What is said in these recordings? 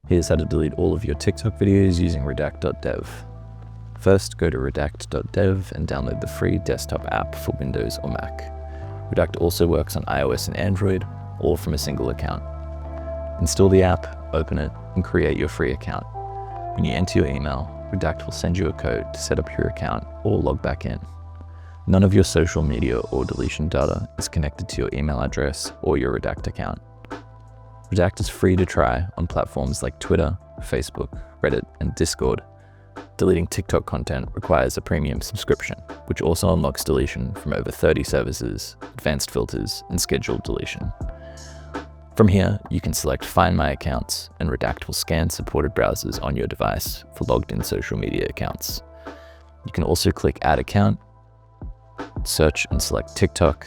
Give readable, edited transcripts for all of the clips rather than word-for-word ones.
Here's how to delete all of your TikTok videos using redact.dev. First, go to redact.dev and download the free desktop app for Windows or Mac. Redact also works on iOS and Android, all from a single account. Install the app, open it, and create your free account. When you enter your email, Redact will send you a code to set up your account or log back in. None of your social media or deletion data is connected to your email address or your Redact account. Redact is free to try on platforms like Twitter, Facebook, Reddit, and Discord. Deleting TikTok content requires a premium subscription, which also unlocks deletion from over 30 services, advanced filters, and scheduled deletion. From here, you can select Find My Accounts, and Redact will scan supported browsers on your device for logged-in social media accounts. You can also click Add Account, search and select TikTok,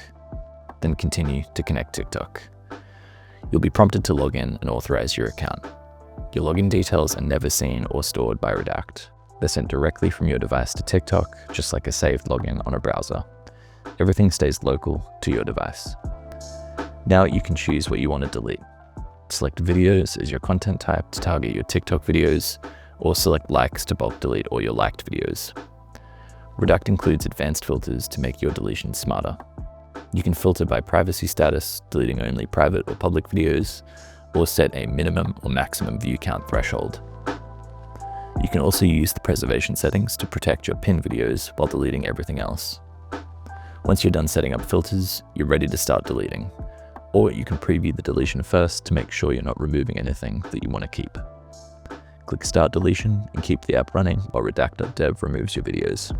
then continue to connect TikTok. You'll be prompted to log in and authorize your account. Your login details are never seen or stored by Redact. They're sent directly from your device to TikTok, just like a saved login on a browser. Everything stays local to your device. Now you can choose what you want to delete. Select videos as your content type to target your TikTok videos, or select likes to bulk delete all your liked videos. Redact includes advanced filters to make your deletion smarter. You can filter by privacy status, deleting only private or public videos, or set a minimum or maximum view count threshold. You can also use the preservation settings to protect your pinned videos while deleting everything else. Once you're done setting up filters, you're ready to start deleting. Or you can preview the deletion first to make sure you're not removing anything that you want to keep. Click Start Deletion and keep the app running while redact.dev removes your videos.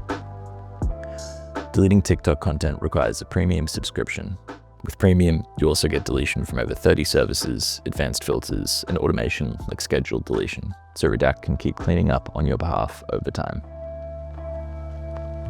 Deleting TikTok content requires a premium subscription. With Premium, you also get deletion from over 30 services, advanced filters, and automation like scheduled deletion, so Redact can keep cleaning up on your behalf over time.